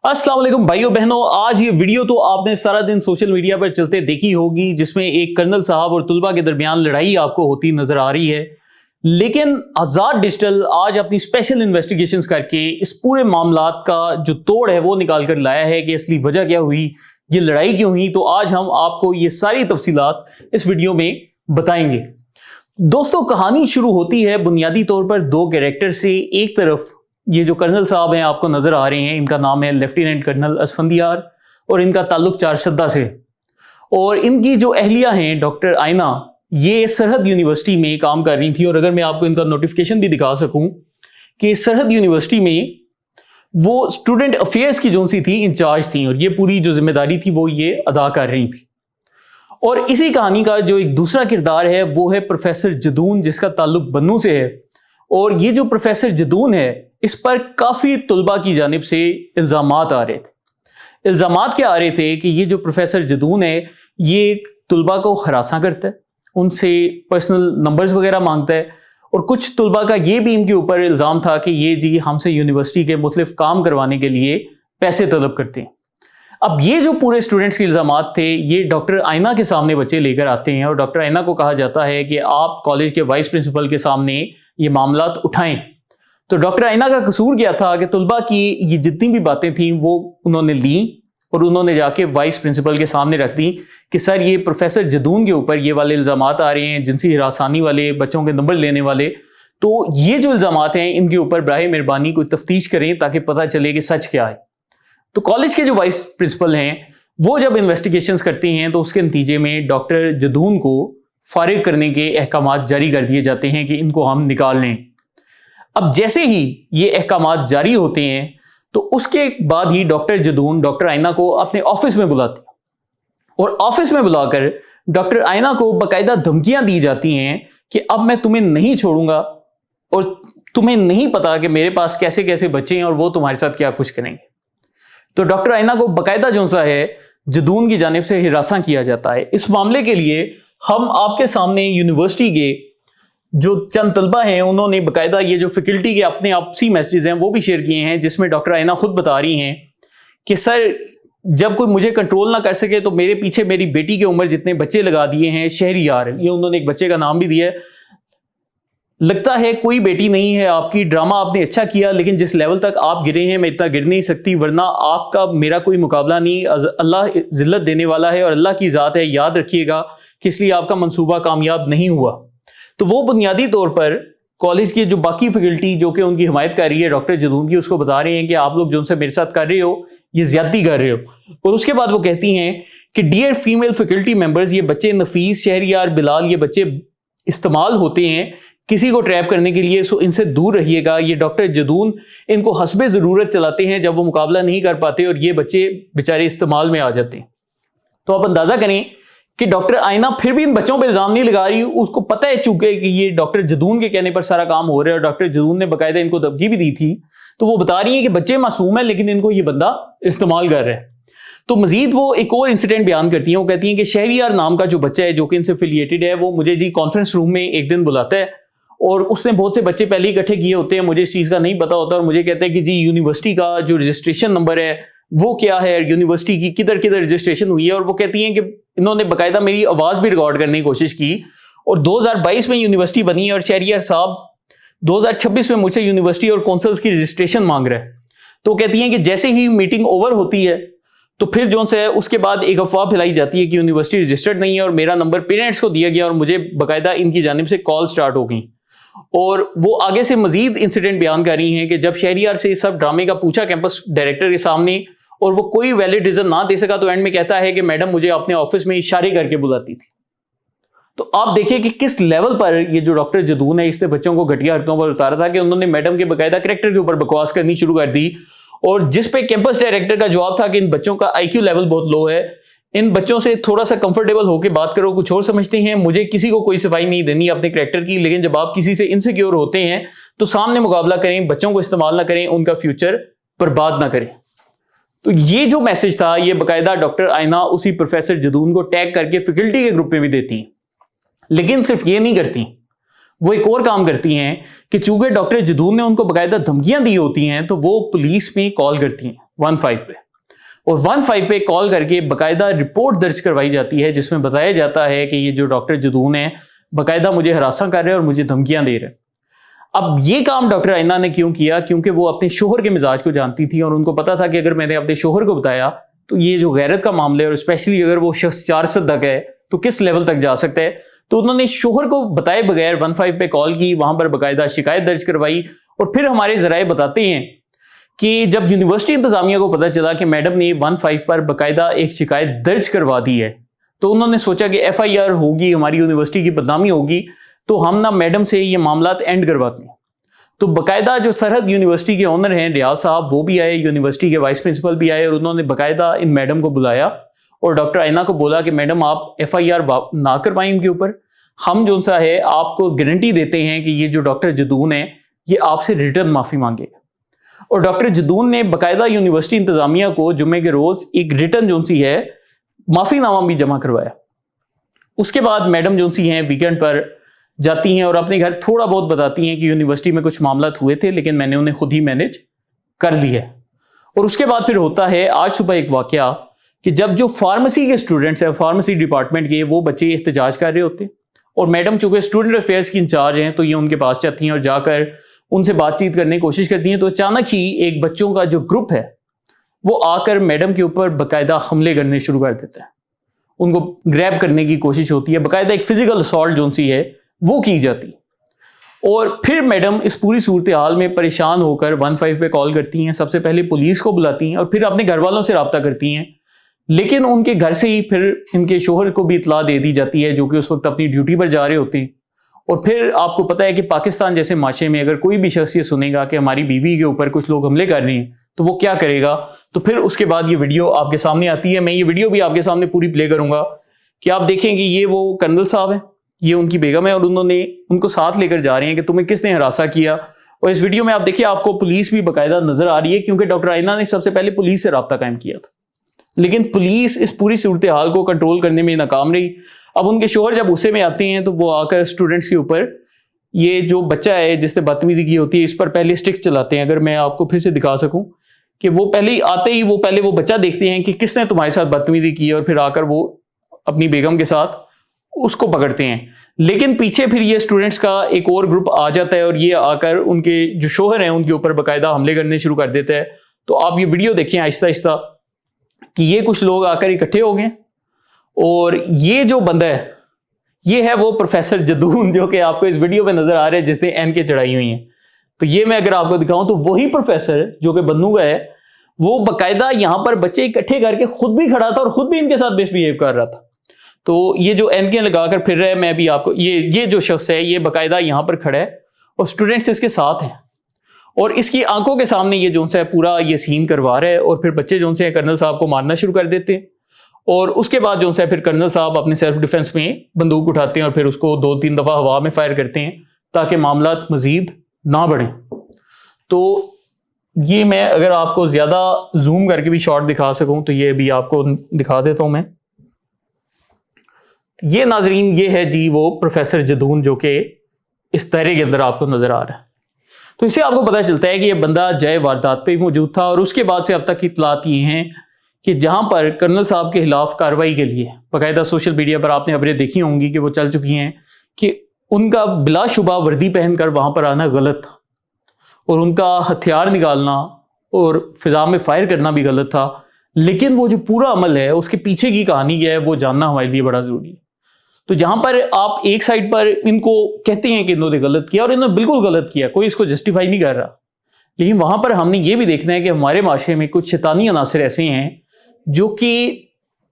अस्सलाम वालेकुम भाइयों बहनों, आज ये वीडियो तो आपने सारा दिन सोशल मीडिया पर चलते देखी होगी, जिसमें एक कर्नल साहब और तुलबा के दरमियान लड़ाई आपको होती नजर आ रही है। लेकिन आजाद डिजिटल आज अपनी स्पेशल इन्वेस्टिगेशंस करके इस पूरे मामलात का जो तोड़ है वो निकाल कर लाया है कि असली वजह क्या हुई, ये लड़ाई क्यों हुई। तो आज हम आपको ये सारी तफसीलात इस वीडियो में बताएंगे। दोस्तों, कहानी शुरू होती है बुनियादी तौर पर दो कैरेक्टर से। एक तरफ ये जो कर्नल साहब हैं आपको नजर आ रहे हैं, इनका नाम है लेफ्टिनेंट कर्नल असफंदियार और इनका ताल्लुक चारशद्दा से। और इनकी जो अहलिया हैं डॉक्टर आयना, ये सरहद यूनिवर्सिटी में काम कर रही थी। और अगर मैं आपको इनका नोटिफिकेशन भी दिखा सकूं कि सरहद यूनिवर्सिटी में वो स्टूडेंट अफेयर्स की जो सी थी इंचार्ज थी, और ये पूरी जो जिम्मेदारी थी वो ये अदा कर रही थी। और इसी कहानी का जो एक दूसरा किरदार है वो है प्रोफेसर जदून, जिसका ताल्लुक बन्नू से है। और ये जो प्रोफेसर जदून है, इस पर काफी तुलबा की जानिब से इल्जामात आ रहे थे। इल्जामात क्या आ रहे थे कि ये जो प्रोफेसर जदून है ये तुलबा को हरासा करता है, उनसे पर्सनल नंबर्स वगैरह मांगता है। और कुछ तुलबा का ये भी इनके ऊपर इल्जाम था कि ये जी हमसे यूनिवर्सिटी के मुख्तलिफ काम करवाने के लिए पैसे तलब करते हैं। अब ये जो पूरे स्टूडेंट्स के इल्जामात थे ये डॉक्टर आयना के सामने बच्चे लेकर आते हैं, और डॉक्टर आयना को कहा जाता है कि आप कॉलेज के वाइस प्रिंसिपल के सामने ये मामलात उठाएं। तो डॉक्टर आयना का कसूर क्या था कि तुलबा की ये जितनी भी बातें थी वो उन्होंने ली और उन्होंने जाके वाइस प्रिंसिपल के सामने रख दी कि सर ये प्रोफेसर जदून के ऊपर ये वाले इल्जामात आ रहे हैं, जिनसी हिरासानी वाले, बच्चों के नंबर लेने वाले। तो ये जो इल्जामात हैं इनके ऊपर बराए मेहरबानी कोई तफ्तीश करें ताकि पता चले कि सच क्या है। तो कॉलेज के जो वाइस प्रिंसिपल हैं वो जब इन्वेस्टिगेशंस करते हैं तो उसके नतीजे में डॉक्टर जदून को फारिग करने के अहकामात जारी कर दिए जाते हैं कि इनको हम निकाल लें। अब जैसे ही ये अहकामात जारी होते हैं तो उसके बाद ही डॉक्टर जदून डॉक्टर आयना को अपने ऑफिस में बुलाते हैं, और ऑफिस में बुलाकर डॉक्टर आयना को बाकायदा धमकियां दी जाती हैं कि अब मैं तुम्हें नहीं छोड़ूंगा और तुम्हें नहीं पता कि मेरे पास कैसे कैसे बच्चे हैं और वो तुम्हारे साथ क्या कुछ करेंगे। तो डॉक्टर आयना को बाकायदा जो सा है जदून की जानिब से हिरासा किया जाता है। इस मामले के लिए हम आपके सामने यूनिवर्सिटी के जो चंद तलबा हैं उन्होंने बाकायदा ये जो फैकल्टी के अपने आपसी मैसेजेस हैं वो भी शेयर किए हैं, जिसमें डॉक्टर आयना खुद बता रही हैं कि सर जब कोई मुझे कंट्रोल ना कर सके तो मेरे पीछे मेरी बेटी की उम्र जितने बच्चे लगा दिए हैं शहरियार, ये उन्होंने एक बच्चे का नाम भी दिया है। लगता है कोई बेटी नहीं है आपकी, ड्रामा आपने अच्छा किया लेकिन जिस लेवल तक आप गिरे हैं मैं इतना गिर नहीं सकती, वरना आपका मेरा कोई मुकाबला नहीं। अल्लाह जिल्लत देने वाला है और अल्लाह की ज़ात है, याद रखिएगा कि इसलिए आपका मंसूबा कामयाब नहीं हुआ। तो वो बुनियादी तौर पर कॉलेज की जो बाकी फैकल्टी जो कि उनकी हिमायत कर रही है डॉक्टर जदून की, उसको बता रहे हैं कि आप लोग जो उनसे मेरे साथ कर रहे हो ये ज्यादती कर रहे हो। और उसके बाद वो कहती हैं कि डियर फीमेल फैकल्टी मेंबर्स, ये बच्चे नफीस, शहरियार, बिलाल, ये बच्चे इस्तेमाल होते हैं किसी को ट्रैप करने के लिए, सो इनसे दूर रहिएगा। ये डॉक्टर जदून इनको हस्बे ज़रूरत चलाते हैं जब वो मुकाबला नहीं कर पाते और ये बच्चे बेचारे इस्तेमाल में आ जाते हैं। तो आप अंदाजा करें कि डॉक्टर आयना फिर भी इन बच्चों पर इल्जाम नहीं लगा रही, उसको पता है चूंकि कि ये डॉक्टर जदून के कहने पर सारा काम हो रहा है और डॉक्टर जदून ने बाकायदा इनको धमकी भी दी थी। तो वो बता रही है कि बच्चे मासूम है लेकिन इनको ये बंदा इस्तेमाल कर रहा है। तो मजीद वो एक और इंसिडेंट बयान करती हैं, वो कहती हैं कि शहरियार नाम का जो बच्चा है जो कि इनसे एफिलिएटेड है, वो मुझे जी कॉन्फ्रेंस रूम में एक दिन बुलाता है और उसने बहुत से बच्चे पहले इकट्ठे किए होते हैं, मुझे इस चीज़ का नहीं पता होता, और मुझे कहता है कि जी यूनिवर्सिटी का जो रजिस्ट्रेशन नंबर है वो क्या है, यूनिवर्सिटी की किधर किधर रजिस्ट्रेशन हुई है। और वो कहती हैं कि इन्होंने बाकायदा मेरी आवाज़ भी रिकॉर्ड करने की कोशिश की, और 2022 में यूनिवर्सिटी बनी है और शहरियार साहब 2026 में मुझसे यूनिवर्सिटी और काउंसिल्स की रजिस्ट्रेशन मांग रहे हैं। तो कहती हैं कि जैसे ही मीटिंग ओवर होती है तो फिर जो है उसके बाद एक अफवाह फैलाई जाती है कि यूनिवर्सिटी रजिस्टर्ड नहीं है और मेरा नंबर पेरेंट्स को दिया गया और मुझे बाकायदा इनकी जानिब से कॉल स्टार्ट हो गई। और वो आगे से मजीद इंसिडेंट बयान कर रही हैं कि जब शहरियार से सब ड्रामे का पूछा कैंपस डायरेक्टर के सामने और वो कोई वैलिड रीजन ना दे सका, तो एंड में कहता है कि मैडम मुझे अपने ऑफिस में इशारे करके बुलाती थी। तो आप देखिए कि किस लेवल पर ये जो डॉक्टर जदून है इसने बच्चों को घटिया हरकतों पर उतारा था कि उन्होंने मैडम के बाकायदा कैरेक्टर के ऊपर बकवास करनी शुरू कर दी। और जिस पे कैंपस डायरेक्टर का जवाब था कि इन बच्चों का IQ लेवल बहुत लो है, इन बच्चों से थोड़ा सा कंफर्टेबल होकर बात करो, कुछ और समझते हैं, मुझे किसी को कोई सफाई नहीं देनी अपने कैरेक्टर की, लेकिन जब आप किसी से इनसिक्योर होते हैं तो सामने मुकाबला करें, बच्चों को इस्तेमाल ना करें, उनका फ्यूचर बर्बाद ना करें। तो ये जो मैसेज था ये बाकायदा डॉक्टर आयना उसी प्रोफेसर जदून को टैग करके फैकल्टी के ग्रुप में भी देती हैं। लेकिन सिर्फ ये नहीं करती, वो एक और काम करती हैं कि चूंकि डॉक्टर जदून ने उनको बाकायदा धमकियां दी होती हैं तो वो पुलिस में कॉल करती हैं। 15 पे, और 15 पे कॉल करके बाकायदा रिपोर्ट दर्ज करवाई जाती है जिसमें बताया जाता है कि ये जो डॉक्टर जदून है बाकायदा मुझे हरासा कर रहे हैं और मुझे धमकियां दे रहे हैं। अब ये काम डॉक्टर आइना ने क्यों किया? क्योंकि वो अपने शोहर के मिजाज को जानती थी और उनको पता था कि अगर मैंने अपने शोहर को बताया तो ये जो गैरत का मामला है, और स्पेशली अगर वो शख्स 4 सदक है तो किस लेवल तक जा सकता है। तो उन्होंने शोहर को बताए बगैर 15 पे कॉल की, वहां पर बाकायदा शिकायत दर्ज करवाई। और फिर हमारे जराए बताते हैं कि जब यूनिवर्सिटी इंतजामिया को पता चला कि मैडम ने 15 पर बाकायदा एक शिकायत दर्ज करवा दी है, तो उन्होंने सोचा कि FIR होगी, हमारी यूनिवर्सिटी की बदनामी होगी, तो हम ना मैडम से ये मामला एंड करवाते हैं। तो बाकायदा जो सरहद यूनिवर्सिटी के ओनर हैं रियाज साहब, वो भी आए, यूनिवर्सिटी के वाइस प्रिंसिपल भी आए, और उन्होंने बाकायदा इन मैडम को बुलाया और डॉक्टर आइना को बोला कि मैडम आप FIR ना करवाएं उनके ऊपर, हम जो सा है आपको गारंटी देते हैं कि ये जो डॉक्टर जदून है ये आपसे रिटर्न माफी मांगेगा। और डॉक्टर जदून ने बाकायदा यूनिवर्सिटी इंतजामिया को जुम्मे के रोज एक रिटर्न जो सी है माफीनामा भी जमा करवाया। उसके बाद मैडम जो सी हैं वीकेंड पर जाती हैं और अपने घर थोड़ा बहुत बताती हैं कि यूनिवर्सिटी में कुछ मामला हुए थे लेकिन मैंने उन्हें खुद ही मैनेज कर लिया। और उसके बाद फिर होता है आज सुबह एक वाकया कि जब जो फार्मेसी के स्टूडेंट्स हैं, फार्मेसी डिपार्टमेंट के, वो बच्चे एहतजाज कर रहे होते हैं और मैडम चूंकि स्टूडेंट अफेयर्स की इंचार्ज हैं तो ये उनके पास जाती हैं और जाकर उनसे बातचीत करने की कोशिश करती हैं। तो अचानक ही एक बच्चों का जो ग्रुप है वो आकर मैडम के ऊपर बाकायदा हमले करने शुरू कर देता है, उनको ग्रैब करने की कोशिश होती है, बाकायदा एक फिजिकल असॉल्ट जो सी है वो की जाती। और फिर मैडम इस पूरी सूरत हाल में परेशान होकर 15 पे कॉल करती हैं, सबसे पहले पुलिस को बुलाती हैं और फिर अपने घर वालों से रब्ता करती हैं। लेकिन उनके घर से ही फिर इनके शोहर को भी इतला दे दी जाती है जो कि उस वक्त अपनी ड्यूटी पर जा रहे होते हैं। और फिर आपको पता है कि पाकिस्तान जैसे माशरे में अगर कोई भी शख्स ये सुनेगा कि हमारी बीवी के ऊपर कुछ लोग हमले कर रहे हैं तो वो क्या करेगा। तो फिर उसके बाद ये वीडियो आपके सामने आती है, मैं ये वीडियो भी आपके सामने पूरी प्ले करूंगा कि आप देखेंगे ये वो कर्नल साहब हैं, ये उनकी बेगम है और उन्होंने उनको साथ लेकर जा रहे हैं कि तुम्हें किसने हरासा किया। और इस वीडियो में आप देखिए आपको पुलिस भी बाकायदा नजर आ रही है क्योंकि डॉक्टर आइना ने सबसे पहले पुलिस से रब्ता कायम किया था, लेकिन पुलिस इस पूरी सूरत हाल को कंट्रोल करने में नाकाम रही। अब उनके शोहर जब गुस्से में आते हैं तो वो आकर स्टूडेंट्स के ऊपर, ये जो बच्चा है जिसने बदतमीजी की होती है, इस पर पहले स्टिक चलाते हैं। अगर मैं आपको फिर से दिखा सकूं कि वो पहले आते ही वो बच्चा देखते हैं कि किसने तुम्हारे साथ बदतमीजी की, और फिर आकर वो अपनी बेगम के साथ उसको पकड़ते हैं। लेकिन पीछे फिर ये स्टूडेंट्स का एक और ग्रुप आ जाता है और ये आकर उनके जो शोहर हैं उनके ऊपर बाकायदा हमले करने शुरू कर देता है। तो आप ये वीडियो देखें आहिस्ता आहिस्ता कि ये कुछ लोग आकर इकट्ठे हो गए और ये जो बंदा है ये है वो प्रोफेसर जदून जो कि आपको इस वीडियो में नजर आ रहा है जिसने एनके चढ़ाई हुई है। तो ये मैं अगर आपको दिखाऊं तो वही प्रोफेसर जो कि बन्नू का है वो बाकायदा यहां पर बच्चे इकट्ठे करके खुद भी खड़ा था और खुद भी इनके साथ मिसबिहेव कर रहा था। तो ये जो एनके लगाकर फिर रहा है, मैं भी आपको ये जो शख्स है ये बाकायदा यहां पर खड़ा है और स्टूडेंट्स इसके साथ हैं और इसकी आंखों के सामने ये जो है पूरा ये सीन करवा रहा है। और फिर बच्चे जो है कर्नल साहब को मारना शुरू कर देते हैं और उसके बाद जो है फिर कर्नल साहब अपने सेल्फ डिफेंस में बंदूक उठाते हैं और फिर उसको 2-3 दफा हवा में फायर करते हैं ताकि मामला मजीद ना बढ़े। तो ये मैं अगर आपको ज्यादा जूम करके भी शॉट दिखा सकूं तो ये भी आपको दिखा देता हूं मैं। ये नाजरीन ये है जी वो प्रोफेसर जदून जो कि इस दायरे के अंदर आपको नजर आ रहा है। तो इससे आपको पता चलता है कि ये बंदा जय वारदात पे मौजूद था और उसके बाद से अब तक की इत्तलात ये हैं कि जहां पर कर्नल साहब के खिलाफ कार्रवाई के लिए बाकायदा सोशल मीडिया पर आपने खबरें देखी होंगी कि वो चल चुकी हैं कि उनका बिलाशुबा वर्दी पहनकर वहां पर आना गलत था और उनका हथियार निकालना और फिजा में फायर करना भी गलत था। लेकिन वो जो पूरा अमल है उसके पीछे की कहानी क्या है वो जानना हमारे लिए बड़ा जरूरी है। तो जहां पर आप एक साइड पर इनको कहते हैं कि इन्होंने गलत किया और इन्होंने बिल्कुल गलत किया, कोई इसको जस्टिफाई नहीं कर रहा, लेकिन वहां पर हमने ये भी देखना है कि हमारे माशरे में कुछ शैतानी अनासर ऐसे हैं जो कि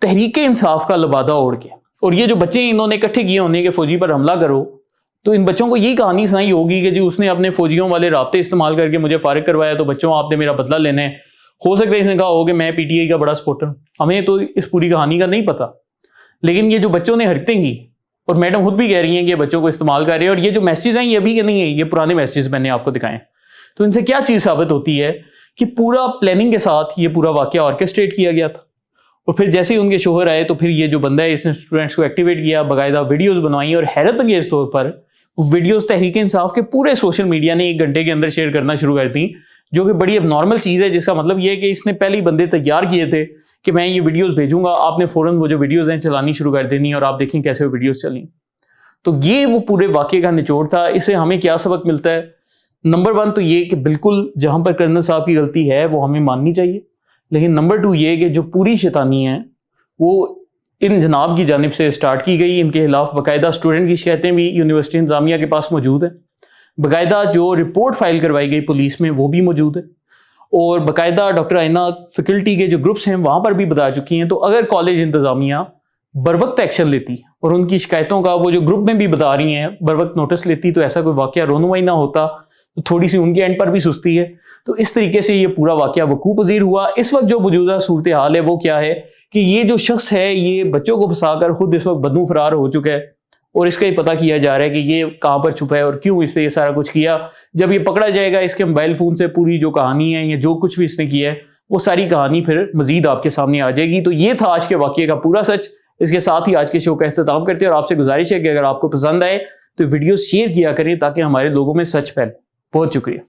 तहरीके इंसाफ का लबादा ओढ़ के, और ये जो बच्चे इन्होंने इकट्ठे किए होने के फौजी पर हमला करो, तो इन बच्चों को यही कहानी सुनाई होगी कि जी उसने अपने फौजियों वाले राब्ते इस्तेमाल करके मुझे फारिग करवाया तो बच्चों आपने मेरा बदला लेना है। हो सकता है इसने कहा हो कि मैं पीटीआई का बड़ा सपोर्टर हूं, हमें तो इस पूरी कहानी का नहीं पता। लेकिन ये जो बच्चों ने हरकतें की और मैडम खुद भी कह रही हैं कि बच्चों को इस्तेमाल कर रहे हैं, और ये जो मैसेज हैं ये अभी के नहीं है, ये पुराने मैसेज मैंने आपको दिखाए। तो इनसे क्या चीज साबित होती है कि पूरा प्लानिंग के साथ ये पूरा वाकया ऑर्केस्ट्रेट किया गया था। और फिर जैसे ही उनके शोहर आए तो फिर ये जो बंदा है इसने स्टूडेंट्स को एक्टिवेट किया, बाकायदा वीडियोस बनवाई और हैरत अंगेज तौर पर वीडियोस तहरीक इंसाफ के पूरे सोशल मीडिया ने 1 घंटे के अंदर शेयर करना शुरू कर दी, جو کہ بڑی اب نارمل چیز ہے، جس کا مطلب یہ ہے کہ اس نے پہلے ہی بندے تیار کیے تھے کہ میں یہ ویڈیوز بھیجوں گا، آپ نے فوراً وہ جو ویڈیوز ہیں چلانی شروع کر دینی اور آپ دیکھیں کیسے وہ ویڈیوز چلیں۔ تو یہ وہ پورے واقعے کا نچوڑ تھا۔ اس سے ہمیں کیا سبق ملتا ہے؟ نمبر 1 تو یہ کہ بالکل جہاں پر کرنل صاحب کی غلطی ہے وہ ہمیں ماننی چاہیے، لیکن نمبر 2 یہ کہ جو پوری شیطانی ہے وہ ان جناب کی جانب سے سٹارٹ کی گئی۔ ان کے خلاف باقاعدہ اسٹوڈنٹ کی شکایتیں بھی یونیورسٹی انتظامیہ کے پاس موجود ہیں، باقاعدہ جو رپورٹ فائل کروائی گئی پولیس میں وہ بھی موجود ہے، اور باقاعدہ ڈاکٹر آئینہ فیکلٹی کے جو گروپس ہیں وہاں پر بھی بتا چکی ہیں۔ تو اگر کالج انتظامیہ بروقت ایکشن لیتی اور ان کی شکایتوں کا وہ جو گروپ میں بھی بتا رہی ہیں بروقت نوٹس لیتی، تو ایسا کوئی واقعہ رونمائی نہ ہوتا۔ تو تھوڑی سی ان کے اینڈ پر بھی سستی ہے۔ تو اس طریقے سے یہ پورا واقعہ وقوع پذیر ہوا۔ اس وقت جو موجودہ صورتحال ہے وہ کیا ہے کہ یہ جو شخص ہے یہ بچوں کو پھنسا کر خود اس وقت بدنو فرار ہو چکا ہے، اور اس کا ہی پتہ کیا جا رہا ہے کہ یہ کہاں پر چھپا ہے اور کیوں اس نے یہ سارا کچھ کیا۔ جب یہ پکڑا جائے گا اس کے موبائل فون سے پوری جو کہانی ہے یا جو کچھ بھی اس نے کیا ہے وہ ساری کہانی پھر مزید آپ کے سامنے آ جائے گی۔ تو یہ تھا آج کے واقعے کا پورا سچ۔ اس کے ساتھ ہی آج کے شو کا اختتام کرتے ہیں، اور آپ سے گزارش ہے کہ اگر آپ کو پسند آئے تو ویڈیو شیئر کیا کریں تاکہ ہمارے لوگوں میں سچ پھیلے۔ بہت شکریہ۔